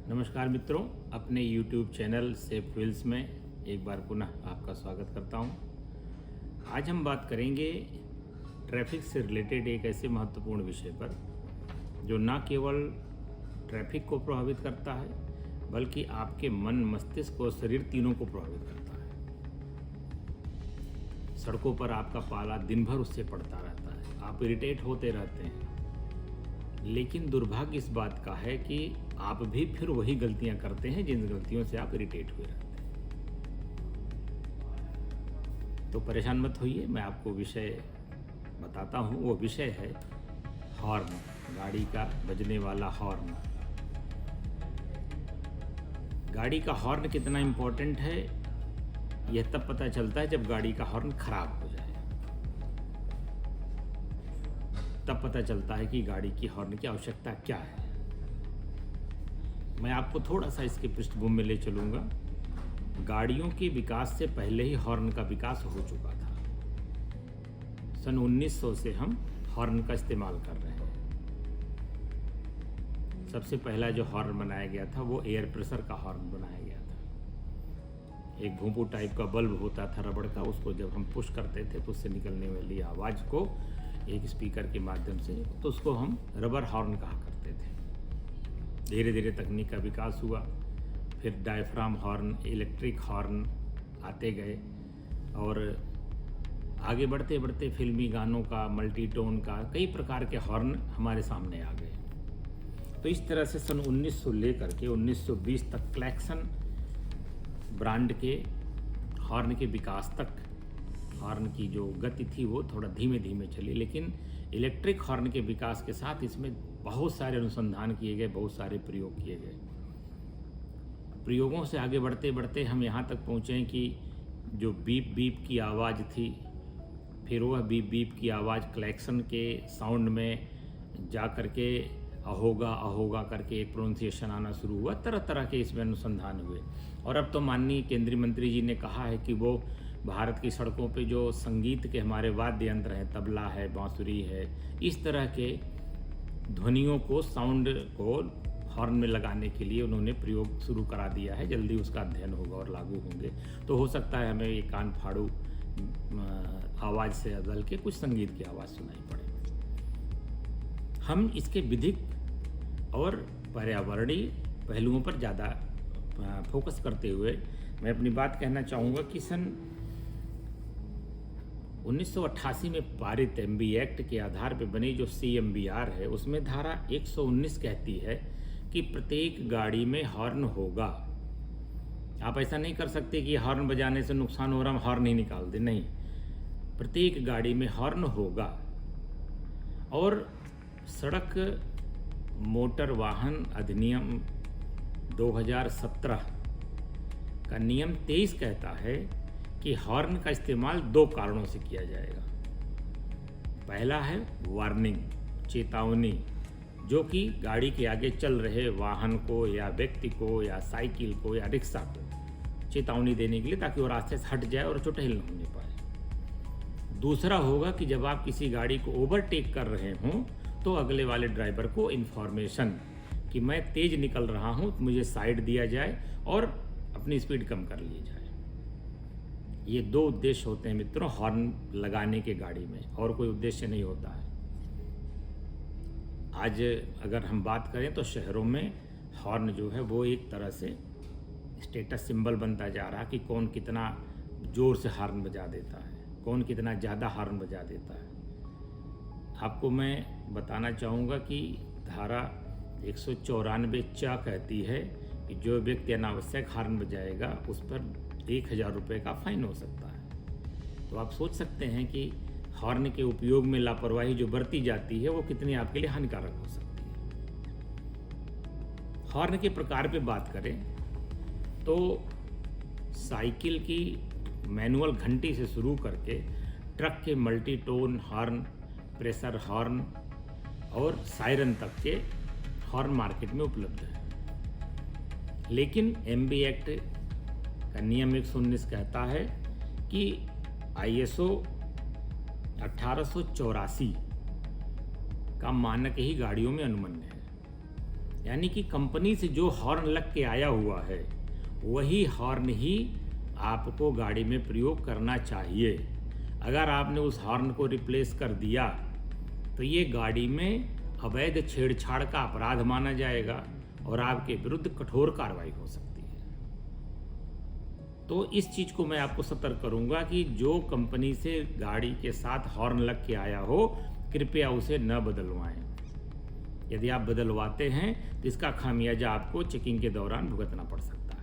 नमस्कार मित्रों, अपने YouTube चैनल सेफ व्हील्स में एक बार पुनः आपका स्वागत करता हूं। आज हम बात करेंगे ट्रैफिक से रिलेटेड एक ऐसे महत्वपूर्ण विषय पर जो न केवल ट्रैफिक को प्रभावित करता है बल्कि आपके मन, मस्तिष्क और शरीर तीनों को प्रभावित करता है। सड़कों पर आपका पाला दिन भर उससे पड़ता रहता है, आप इरिटेट होते रहते हैं। लेकिन दुर्भाग्य इस बात का है कि आप भी फिर वही गलतियां करते हैं जिन गलतियों से आप इरिटेट हुए रहते हैं। तो परेशान मत होइए, मैं आपको विषय बताता हूं। वो विषय है हॉर्न, गाड़ी का बजने वाला हॉर्न। गाड़ी का हॉर्न कितना इम्पोर्टेंट है यह तब पता चलता है जब गाड़ी का हॉर्न खराब हो जाए। तब पता चलता है कि गाड़ी की हॉर्न की आवश्यकता क्या है। मैं आपको थोड़ा सा इसके पृष्ठभूमि में ले चलूँगा। गाड़ियों के विकास से पहले ही हॉर्न का विकास हो चुका था। सन 1900 से हम हॉर्न का इस्तेमाल कर रहे हैं। सबसे पहला जो हॉर्न बनाया गया था वो एयर प्रेशर का हॉर्न बनाया गया था। एक भूंपू टाइप का बल्ब होता था रबड़ का, उसको जब हम पुश करते थे तो उससे निकलने वाली आवाज़ को एक स्पीकर के माध्यम से, तो उसको हम रबर हॉर्न कहा करते थे। धीरे धीरे तकनीक का विकास हुआ, फिर डायफ्राम हॉर्न, इलेक्ट्रिक हॉर्न आते गए और आगे बढ़ते बढ़ते फिल्मी गानों का, मल्टी टोन का, कई प्रकार के हॉर्न हमारे सामने आ गए। तो इस तरह से सन 1900 लेकर के 1920 तक क्लैक्सन ब्रांड के हॉर्न के विकास तक हॉर्न की जो गति थी वो थोड़ा धीमे धीमे चली। लेकिन इलेक्ट्रिक हॉर्न के विकास के साथ इसमें बहुत सारे अनुसंधान किए गए, बहुत सारे प्रयोग किए गए। प्रयोगों से आगे बढ़ते बढ़ते हम यहाँ तक पहुँचे कि जो बीप बीप की आवाज़ थी, फिर वह बीप बीप की आवाज़ क्लैक्सन के साउंड में जा कर के अहोगा अहोगा करके एक प्रोनाउंसिएशन आना शुरू हुआ। तरह तरह के इसमें अनुसंधान हुए और अब तो माननीय केंद्रीय मंत्री जी ने कहा है कि वो भारत की सड़कों पे जो संगीत के हमारे वाद्य यंत्र हैं, तबला है, बांसुरी है, इस तरह के ध्वनियों को, साउंड को हॉर्न में लगाने के लिए उन्होंने प्रयोग शुरू करा दिया है। जल्दी उसका अध्ययन होगा और लागू होंगे। तो हो सकता है हमें ये कान फाड़ू आवाज़ से बदल के कुछ संगीत की आवाज़ सुनाई पड़े। हम इसके विधिक और पर्यावरणीय पहलुओं पर ज़्यादा फोकस करते हुए मैं अपनी बात कहना चाहूँगा कि सन 1988 में पारित एमबी एक्ट के आधार पर बनी जो CMBR है, उसमें धारा 119 कहती है कि प्रत्येक गाड़ी में हॉर्न होगा। आप ऐसा नहीं कर सकते कि हॉर्न बजाने से नुकसान हो रहा, हम हॉर्न ही निकाल दें, नहीं। प्रत्येक गाड़ी में हॉर्न होगा। और सड़क मोटर वाहन अधिनियम 2017 का नियम 23 कहता है कि हॉर्न का इस्तेमाल 2 कारणों से किया जाएगा। पहला है वार्निंग, चेतावनी, जो कि गाड़ी के आगे चल रहे वाहन को या व्यक्ति को या साइकिल को या रिक्शा को चेतावनी देने के लिए, ताकि वो रास्ते से हट जाए और चुटहेल न होने पाए। दूसरा होगा कि जब आप किसी गाड़ी को ओवरटेक कर रहे हों तो अगले वाले ड्राइवर को इन्फॉर्मेशन कि मैं तेज़ निकल रहा हूँ, मुझे साइड दिया जाए और अपनी स्पीड कम कर ली जाए। ये 2 उद्देश्य होते हैं मित्रों हॉर्न लगाने के गाड़ी में, और कोई उद्देश्य नहीं होता है। आज अगर हम बात करें तो शहरों में हॉर्न जो है वो एक तरह से स्टेटस सिंबल बनता जा रहा है कि कौन कितना ज़ोर से हॉर्न बजा देता है, कौन कितना ज़्यादा हॉर्न बजा देता है। आपको मैं बताना चाहूँगा कि धारा 194 चा कहती है कि जो व्यक्ति अनावश्यक हॉर्न बजाएगा उस पर 1000 रुपये का फाइन हो सकता है। तो आप सोच सकते हैं कि हॉर्न के उपयोग में लापरवाही जो बरती जाती है वो कितनी आपके लिए हानिकारक हो सकती है। हॉर्न के प्रकार पे बात करें तो साइकिल की मैनुअल घंटी से शुरू करके ट्रक के multi tone horn, pressure horn और सायरन तक के हॉर्न मार्केट में उपलब्ध है। लेकिन एमबी एक्ट का नियम 119 कहता है कि ISO 1884 का मानक ही गाड़ियों में अनुमन्य है। यानी कि कंपनी से जो हॉर्न लग के आया हुआ है वही हॉर्न ही आपको गाड़ी में प्रयोग करना चाहिए। अगर आपने उस हॉर्न को रिप्लेस कर दिया तो ये गाड़ी में अवैध छेड़छाड़ का अपराध माना जाएगा और आपके विरुद्ध कठोर कार्रवाई हो सकती है। तो इस चीज़ को मैं आपको सतर्क करूंगा कि जो कंपनी से गाड़ी के साथ हॉर्न लग के आया हो कृपया उसे न बदलवाएं। यदि आप बदलवाते हैं तो इसका खामियाजा आपको चेकिंग के दौरान भुगतना पड़ सकता है।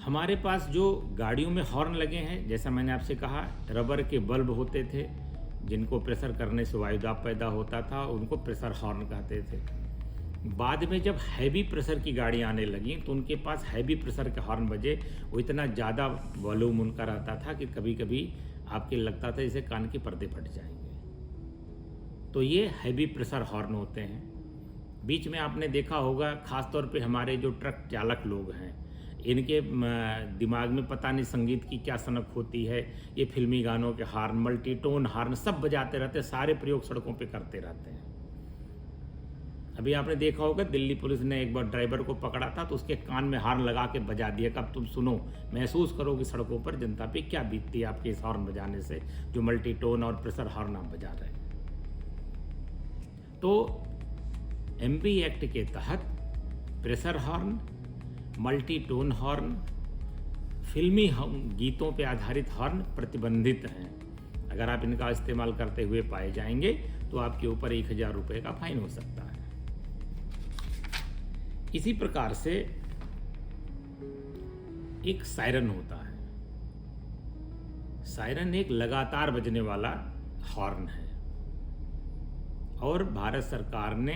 हमारे पास जो गाड़ियों में हॉर्न लगे हैं, जैसा मैंने आपसे कहा, रबर के बल्ब होते थे जिनको प्रेशर करने से वायुदाब पैदा होता था, उनको प्रेशर हॉर्न कहते थे। बाद में जब हैवी प्रेशर की गाड़ी आने लगी तो उनके पास हैवी प्रेशर के हॉर्न बजे, वो इतना ज़्यादा वॉल्यूम उनका रहता था कि कभी कभी आपके लगता था जैसे कान के पर्दे फट जाएंगे। तो ये हैवी प्रेशर हॉर्न होते हैं। बीच में आपने देखा होगा, ख़ासतौर पे हमारे जो ट्रक चालक लोग हैं, इनके दिमाग में पता नहीं संगीत की क्या सनक होती है, ये फिल्मी गानों के हॉर्न, मल्टीटोन हॉर्न सब बजाते रहते, सारे प्रयोग सड़कों पे करते रहते हैं। अभी आपने देखा होगा दिल्ली पुलिस ने एक बार ड्राइवर को पकड़ा था तो उसके कान में हॉर्न लगा के बजा दिया। कब तुम सुनो, महसूस करो कि सड़कों पर जनता पे क्या बीतती है आपके इस हॉर्न बजाने से, जो मल्टीटोन और प्रेशर हॉर्न आप बजा रहे हैं। तो एमपी एक्ट के तहत प्रेशर हॉर्न, मल्टीटोन हॉर्न, फिल्मी गीतों पे आधारित हॉर्न प्रतिबंधित हैं। अगर आप इनका इस्तेमाल करते हुए पाए जाएंगे तो आपके ऊपर 1000 रुपये का फाइन हो सकता है। इसी प्रकार से एक सायरन होता है। सायरन एक लगातार बजने वाला हॉर्न है और भारत सरकार ने,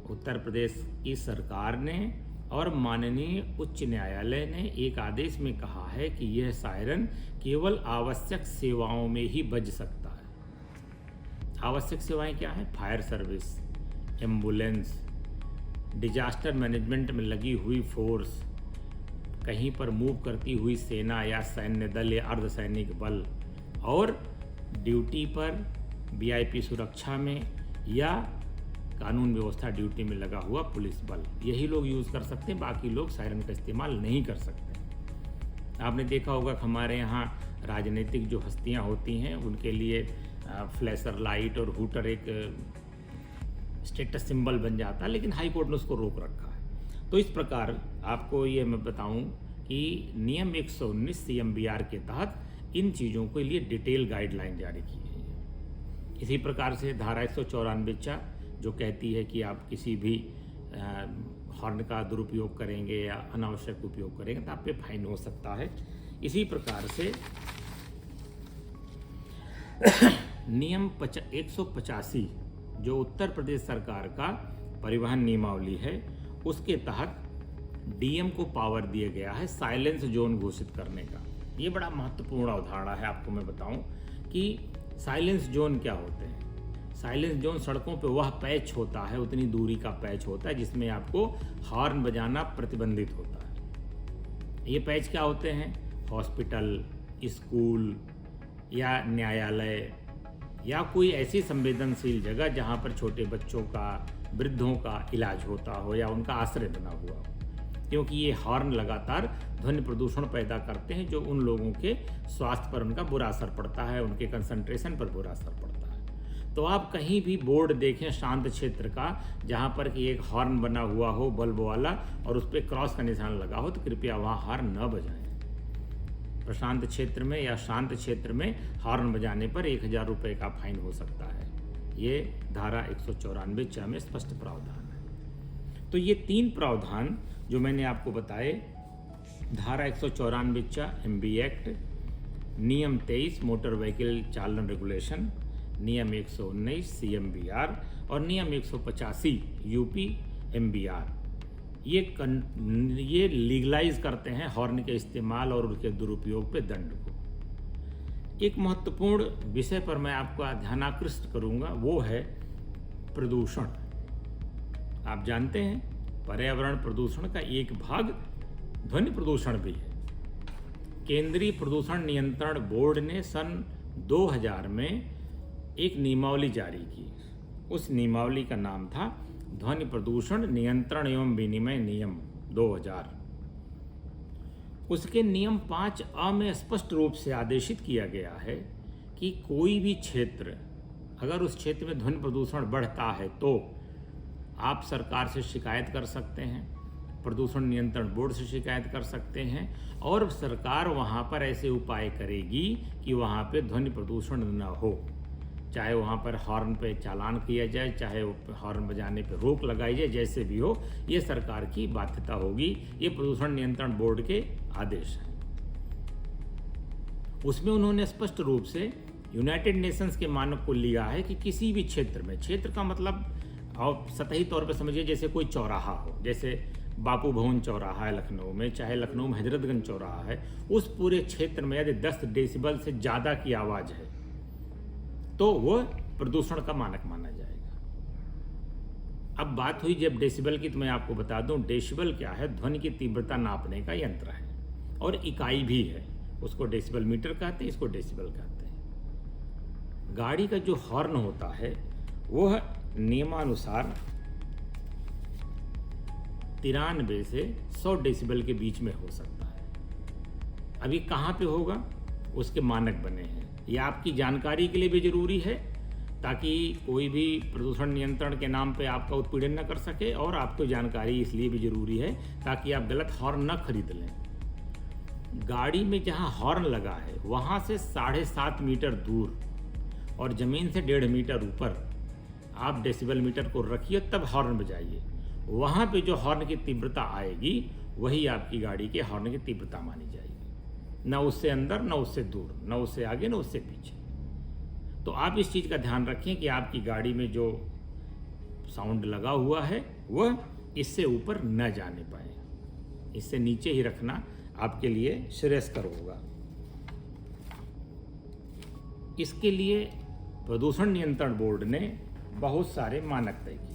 उत्तर प्रदेश की सरकार ने और माननीय उच्च न्यायालय ने एक आदेश में कहा है कि यह सायरन केवल आवश्यक सेवाओं में ही बज सकता है। आवश्यक सेवाएं क्या हैं? Fire service, ambulance, disaster management में लगी हुई फोर्स, कहीं पर मूव करती हुई सेना या सैन्य दल या अर्धसैनिक बल, और ड्यूटी पर वीआईपी सुरक्षा में या कानून व्यवस्था ड्यूटी में लगा हुआ पुलिस बल, यही लोग यूज़ कर सकते हैं। बाकी लोग सायरन का इस्तेमाल नहीं कर सकते। आपने देखा होगा कि हमारे यहाँ राजनीतिक जो हस्तियाँ होती हैं उनके लिए फ्लैशर लाइट और हूटर एक स्टेटस सिंबल बन जाता है, लेकिन हाई कोर्ट ने उसको रोक रखा है। तो इस प्रकार आपको ये मैं बताऊं कि नियम 119 CMVR के तहत इन चीज़ों के लिए डिटेल गाइडलाइन जारी की गई है। इसी प्रकार से धारा 194 जो कहती है कि आप किसी भी हॉर्न का दुरुपयोग करेंगे या अनावश्यक उपयोग करेंगे तो आप पे फाइन हो सकता है। इसी प्रकार से नियम 185 जो उत्तर प्रदेश सरकार का परिवहन नियमावली है, उसके तहत डीएम को पावर दिया गया है साइलेंस जोन घोषित करने का। ये बड़ा महत्वपूर्ण अवधारणा है। आपको मैं बताऊं कि साइलेंस जोन क्या होते हैं। साइलेंस जोन सड़कों पे वह पैच होता है, उतनी दूरी का पैच होता है जिसमें आपको हॉर्न बजाना प्रतिबंधित होता है। ये पैच क्या होते हैं? हॉस्पिटल, स्कूल या न्यायालय या कोई ऐसी संवेदनशील जगह जहाँ पर छोटे बच्चों का, वृद्धों का इलाज होता हो या उनका आश्रय बना हुआ हो, क्योंकि ये हॉर्न लगातार ध्वनि प्रदूषण पैदा करते हैं जो उन लोगों के स्वास्थ्य पर उनका बुरा असर पड़ता है, उनके कंसंट्रेशन पर बुरा असर पड़ता है। तो आप कहीं भी बोर्ड देखें शांत क्षेत्र का जहाँ पर कि एक हॉर्न बना हुआ हो बल्ब वाला और उस पर क्रॉस का निशान लगा हो, तो कृपया वहाँ हॉर्न न बजाएं। प्रशांत क्षेत्र में या शांत क्षेत्र में हॉर्न बजाने पर 1000 रुपये का फाइन हो सकता है। ये धारा 194 में स्पष्ट प्रावधान है। तो ये 3 प्रावधान जो मैंने आपको बताए, धारा 194 MB एक्ट, नियम 23 मोटर व्हीकल चालन रेगुलेशन, नियम 119 CMVR और नियम 185 UP MBR, ये लीगलाइज करते हैं हॉर्न के इस्तेमाल और उनके दुरुपयोग पे दंड को। एक महत्वपूर्ण विषय पर मैं आपका ध्यानाकृष्ट करूंगा, वो है प्रदूषण। आप जानते हैं पर्यावरण प्रदूषण का एक भाग ध्वनि प्रदूषण भी है। केंद्रीय प्रदूषण नियंत्रण बोर्ड ने सन 2000 में एक नियमावली जारी की। उस नियमावली का नाम था ध्वनि प्रदूषण नियंत्रण एवं विनिमय नियम 2000। उसके नियम 5A में स्पष्ट रूप से आदेशित किया गया है कि कोई भी क्षेत्र, अगर उस क्षेत्र में ध्वनि प्रदूषण बढ़ता है तो आप सरकार से शिकायत कर सकते हैं, प्रदूषण नियंत्रण बोर्ड से शिकायत कर सकते हैं, और सरकार वहाँ पर ऐसे उपाय करेगी कि वहाँ पे ध्वनि प्रदूषण न हो। चाहे वहाँ पर हॉर्न पे चालान किया जाए, चाहे हॉर्न बजाने पे रोक लगाई जाए, जैसे भी हो, ये सरकार की बाध्यता होगी। ये प्रदूषण नियंत्रण बोर्ड के आदेश हैं। उसमें उन्होंने स्पष्ट रूप से यूनाइटेड नेशंस के मानक को लिया है कि किसी भी क्षेत्र में, क्षेत्र का मतलब आप सतही तौर पर समझिए, जैसे कोई चौराहा हो, जैसे बापू भवन चौराहा है लखनऊ में, चाहे लखनऊ में हजरतगंज चौराहा है, उस पूरे क्षेत्र में यदि 10 डेसिबल से ज़्यादा की आवाज़ है तो वो प्रदूषण का मानक माना जाएगा। अब बात हुई जब डेसिबल की, तो मैं आपको बता दूं डेसिबल क्या है। ध्वनि की तीव्रता नापने का यंत्र है और इकाई भी है। उसको डेसिबल मीटर कहते हैं, इसको डेसिबल कहते हैं। गाड़ी का जो हॉर्न होता है वह नियमानुसार 93 से 100 डेसिबल के बीच में हो सकता है। अभी कहाँ पे होगा, उसके मानक बने हैं। ये आपकी जानकारी के लिए भी जरूरी है ताकि कोई भी प्रदूषण नियंत्रण के नाम पे आपका उत्पीड़न न कर सके, और आपको जानकारी इसलिए भी जरूरी है ताकि आप गलत हॉर्न न खरीद लें। गाड़ी में जहाँ हॉर्न लगा है वहाँ से 7.5 मीटर दूर और ज़मीन से 1.5 मीटर ऊपर आप डेसिबल मीटर को रखिए, तब हॉर्न बजाइए। वहाँ पे जो हॉर्न की तीव्रता आएगी वही आपकी गाड़ी के हॉर्न की तीव्रता मानी जाएगी, न उससे अंदर, न उससे दूर, न उससे आगे, न उससे पीछे। तो आप इस चीज़ का ध्यान रखें कि आपकी गाड़ी में जो साउंड लगा हुआ है वह इससे ऊपर न जाने पाए, इससे नीचे ही रखना आपके लिए श्रेयस्कर होगा। इसके लिए प्रदूषण नियंत्रण बोर्ड ने बहुत सारे मानक तय किए।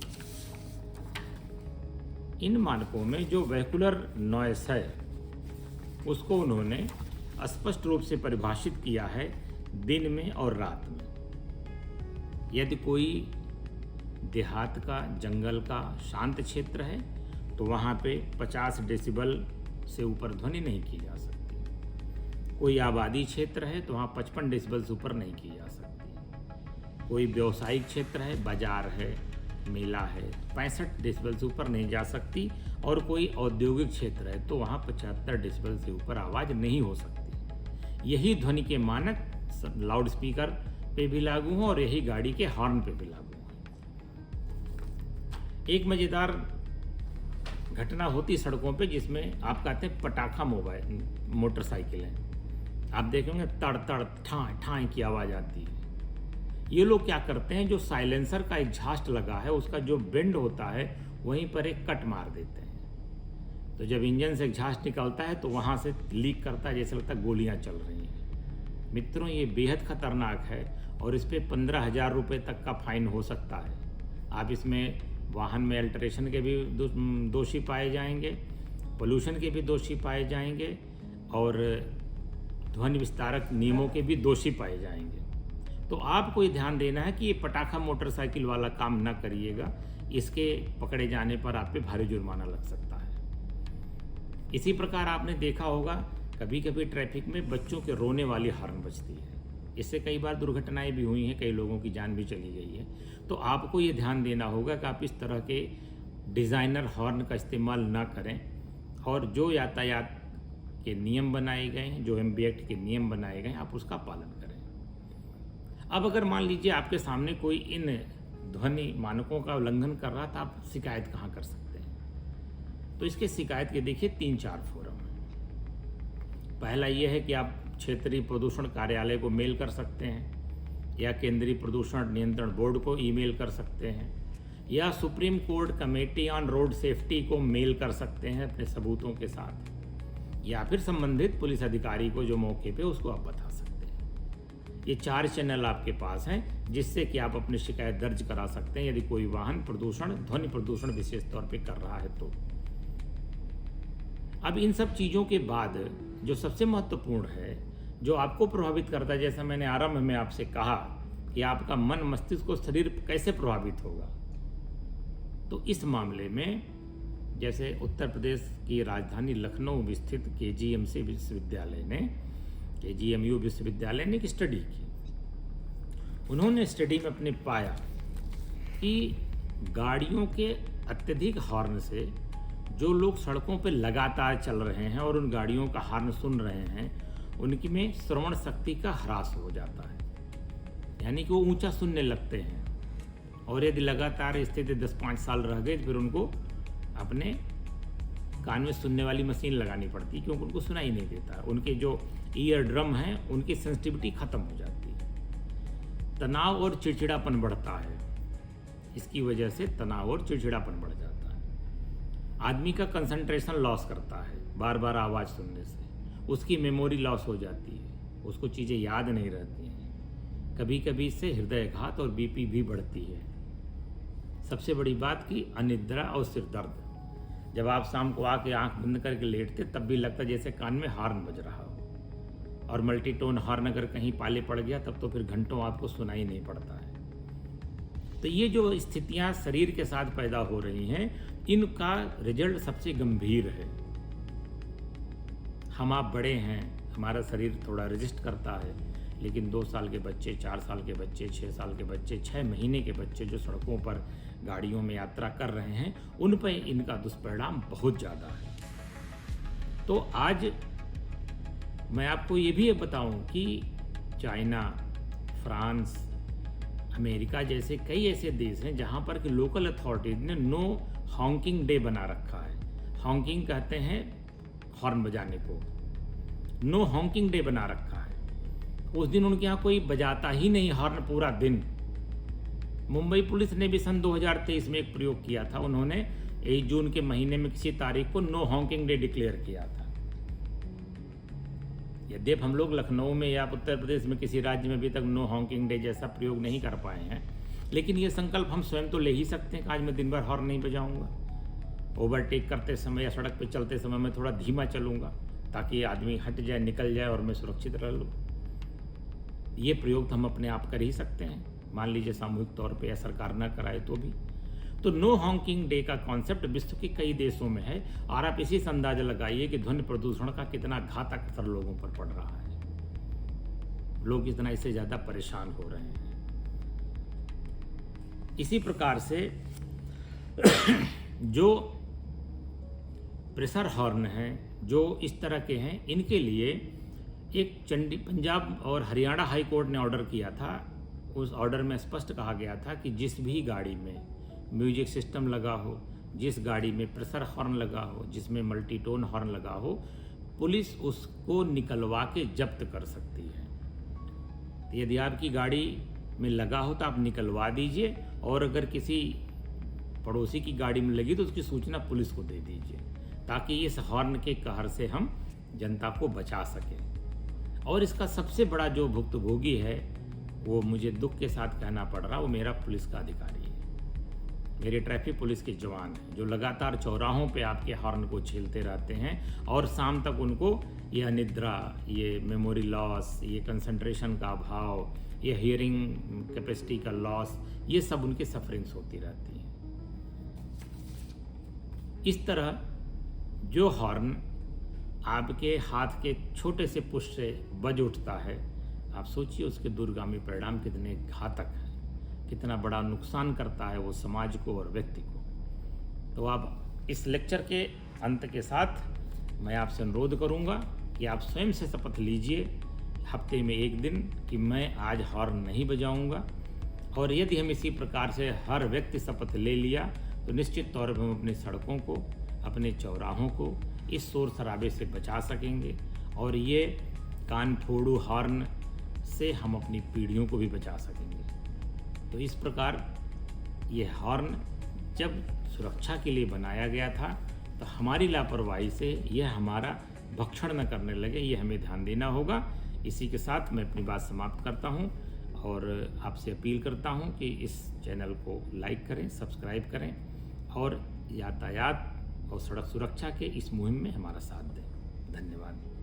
इन मानकों में जो वेहिकुलर नॉइस है उसको उन्होंने स्पष्ट रूप से परिभाषित किया है दिन में और रात में। यदि कोई देहात का, जंगल का शांत क्षेत्र है तो वहाँ पे 50 डेसिबल से ऊपर ध्वनि नहीं की जा सकती। कोई आबादी क्षेत्र है तो वहाँ 55 डेसिबल से ऊपर नहीं की जा सकती। कोई व्यावसायिक क्षेत्र है, बाजार है, मेला है, 65 डेसिबल से ऊपर नहीं जा सकती। और कोई औद्योगिक क्षेत्र है तो वहाँ 75 डेसिबल से ऊपर आवाज़ नहीं हो सकती। यही ध्वनि के मानक लाउड स्पीकर पे भी लागू हैं और यही गाड़ी के हॉर्न पे भी लागू हैं। एक मज़ेदार घटना होती सड़कों पे जिसमें आप कहते हैं पटाखा मोटरसाइकिलें, आप देखेंगे तड़ तड़ ठाँ ठाँ की आवाज़ आती है। ये लोग क्या करते हैं, जो साइलेंसर का एग्जॉस्ट लगा है उसका जो बेंड होता है वहीं पर एक कट मार देते हैं। तो जब इंजन से एग्जॉस्ट निकलता है तो वहाँ से लीक करता है, जैसे लगता है गोलियाँ चल रही हैं। मित्रों, ये बेहद खतरनाक है और इस पर 15,000 रुपये तक का फाइन हो सकता है। आप इसमें वाहन में अल्टरेशन के भी दोषी पाए जाएंगे, पोल्यूशन के भी दोषी पाए जाएंगे और ध्वनि विस्तारक नियमों के भी दोषी पाए जाएंगे। तो आपको ये ध्यान देना है कि ये पटाखा मोटरसाइकिल वाला काम ना करिएगा। इसके पकड़े जाने पर आप पे भारी जुर्माना लग सकता है। इसी प्रकार आपने देखा होगा कभी कभी ट्रैफिक में बच्चों के रोने वाली हॉर्न बजती है। इससे कई बार दुर्घटनाएं भी हुई हैं, कई लोगों की जान भी चली गई है। तो आपको ये ध्यान देना होगा कि आप इस तरह के डिज़ाइनर हॉर्न का इस्तेमाल ना करें और जो यातायात के नियम बनाए गए हैं, जो एमबी एक्ट के नियम बनाए गए हैं, आप उसका पालन करें। अब अगर मान लीजिए आपके सामने कोई इन ध्वनि मानकों का उल्लंघन कर रहा था, आप शिकायत कहाँ कर सकते हैं? तो इसके शिकायत के देखिए 3-4 फोरम हैं। पहला ये है कि आप क्षेत्रीय प्रदूषण कार्यालय को मेल कर सकते हैं, या केंद्रीय प्रदूषण नियंत्रण बोर्ड को ईमेल कर सकते हैं, या supreme court committee on road safety को मेल कर सकते हैं अपने सबूतों के साथ, या फिर संबंधित पुलिस अधिकारी को जो मौके पे उसको आप बता सकते हैं। ये 4 चैनल आपके पास हैं जिससे कि आप अपनी शिकायत दर्ज करा सकते हैं यदि कोई वाहन प्रदूषण, ध्वनि प्रदूषण विशेष तौर पे कर रहा है तो। अब इन सब चीज़ों के बाद जो सबसे महत्वपूर्ण है, जो आपको प्रभावित करता है, जैसा मैंने आरंभ में आपसे कहा कि आपका मन, मस्तिष्क और शरीर कैसे प्रभावित होगा। तो इस मामले में जैसे उत्तर प्रदेश की राजधानी लखनऊ में स्थित KGMC विश्वविद्यालय ने, KGMU विश्वविद्यालय ने एक स्टडी की। उन्होंने स्टडी में अपने पाया कि गाड़ियों के अत्यधिक हॉर्न से जो लोग सड़कों पर लगातार चल रहे हैं और उन गाड़ियों का हॉर्न सुन रहे हैं, उनकी में श्रवण शक्ति का ह्रास हो जाता है, यानी कि वो ऊंचा सुनने लगते हैं। और यदि लगातार स्थिति 10-5 साल रह गए तो फिर उनको अपने कान में सुनने वाली मशीन लगानी पड़ती है, क्योंकि उनको सुनाई नहीं देता। उनके जो ईयर ड्रम हैं उनकी सेंसिटिविटी खत्म हो जाती है। तनाव और चिड़चिड़ापन बढ़ता है, इसकी वजह से तनाव और चिड़चिड़ापन बढ़ जाता है। आदमी का कंसंट्रेशन लॉस करता है बार बार आवाज़ सुनने से, उसकी मेमोरी लॉस हो जाती है, उसको चीज़ें याद नहीं रहती हैं। कभी कभी इससे हृदयाघात और BP भी बढ़ती है। सबसे बड़ी बात कि अनिद्रा और सिर दर्द। जब आप शाम को आके आंख बंद करके लेटते तब भी लगता जैसे कान में हॉर्न बज रहा हो। और मल्टीटोन हॉर्न अगर कहीं पाले पड़ गया तब तो फिर घंटों आपको सुनाई नहीं पड़ता है। तो ये जो स्थितियां शरीर के साथ पैदा हो रही हैं, इनका रिजल्ट सबसे गंभीर है। हम आप बड़े हैं, हमारा शरीर थोड़ा रेजिस्ट करता है, लेकिन 2 साल के बच्चे, 4 साल के बच्चे, 6 साल के बच्चे, 6 महीने के बच्चे जो सड़कों पर गाड़ियों में यात्रा कर रहे हैं, उन पर इनका दुष्परिणाम बहुत ज़्यादा है। तो आज मैं आपको ये भी बताऊं कि चाइना, फ्रांस, अमेरिका जैसे कई ऐसे देश हैं जहां पर कि लोकल अथॉरिटीज ने नो हॉन्किंग डे बना रखा है। हॉन्किंग कहते हैं हॉर्न बजाने को, नो हॉन्किंग डे बना रखा है। उस दिन उनके यहाँ कोई बजाता ही नहीं हॉर्न पूरा दिन। मुंबई पुलिस ने भी सन 2023 में एक प्रयोग किया था। उन्होंने 1 जून के महीने में किसी तारीख को नो हॉन्किंग डे डिक्लेयर किया था। यद्यपि हम लोग लखनऊ में या उत्तर प्रदेश में किसी राज्य में अभी तक नो हॉन्किंग डे जैसा प्रयोग नहीं कर पाए हैं, लेकिन ये संकल्प हम स्वयं तो ले ही सकते हैं कि आज मैं दिन भर हॉर्न नहीं बजाऊंगा। ओवरटेक करते समय या सड़क पर चलते समय मैं थोड़ा धीमा चलूंगा ताकि आदमी हट जाए, निकल जाए और मैं सुरक्षित रह लूँ। ये प्रयोग तो हम अपने आप कर ही सकते हैं, मान लीजिए सामूहिक तौर पे या सरकार न कराए तो भी। तो नो हॉन्किंग डे का कॉन्सेप्ट विश्व के कई देशों में है और आप इसी से अंदाजा लगाइए कि ध्वनि प्रदूषण का कितना घातक असर लोगों पर पड़ रहा है। लोग इतना इससे ज़्यादा परेशान हो रहे हैं। इसी प्रकार से जो प्रेशर हॉर्न हैं, जो इस तरह के हैं, इनके लिए एक पंजाब और हरियाणा हाई कोर्ट ने ऑर्डर किया था। उस ऑर्डर में स्पष्ट कहा गया था कि जिस भी गाड़ी में म्यूजिक सिस्टम लगा हो, जिस गाड़ी में प्रेशर हॉर्न लगा हो, जिसमें मल्टीटोन हॉर्न लगा हो, पुलिस उसको निकलवा के जब्त कर सकती है। तो यदि आपकी गाड़ी में लगा हो तो आप निकलवा दीजिए, और अगर किसी पड़ोसी की गाड़ी में लगी तो उसकी सूचना पुलिस को दे दीजिए, ताकि इस हॉर्न के कहर से हम जनता को बचा सकें। और इसका सबसे बड़ा जो भुक्तभोगी है, वो मुझे दुख के साथ कहना पड़ रहा, वो मेरा पुलिस का अधिकारी है, मेरे ट्रैफिक पुलिस के जवान हैं, जो लगातार चौराहों पे आपके हॉर्न को झेलते रहते हैं और शाम तक उनको ये अनिद्रा, ये मेमोरी लॉस, ये कंसंट्रेशन का अभाव, ये हियरिंग कैपेसिटी का लॉस, ये सब उनकी सफरिंग्स होती रहती हैं। इस तरह जो हॉर्न आपके हाथ के छोटे से पुश से बज उठता है, आप सोचिए उसके दूरगामी परिणाम कितने घातक हैं, कितना बड़ा नुकसान करता है वो समाज को और व्यक्ति को। तो आप इस लेक्चर के अंत के साथ मैं आपसे अनुरोध करूंगा कि आप स्वयं से शपथ लीजिए हफ्ते में 1 दिन कि मैं आज हॉर्न नहीं बजाऊंगा। और यदि हम इसी प्रकार से हर व्यक्ति शपथ ले लिया तो निश्चित तौर पर हम अपनी सड़कों को, अपने चौराहों को इस शोर शराबे से बचा सकेंगे, और ये कान फोड़ू हॉर्न से हम अपनी पीढ़ियों को भी बचा सकेंगे। तो इस प्रकार ये हॉर्न जब सुरक्षा के लिए बनाया गया था तो हमारी लापरवाही से यह हमारा भक्षण न करने लगे, ये हमें ध्यान देना होगा। इसी के साथ मैं अपनी बात समाप्त करता हूँ और आपसे अपील करता हूँ कि इस चैनल को लाइक करें, सब्सक्राइब करें और यातायात और सड़क सुरक्षा के इस मुहिम में हमारा साथ दें। धन्यवाद।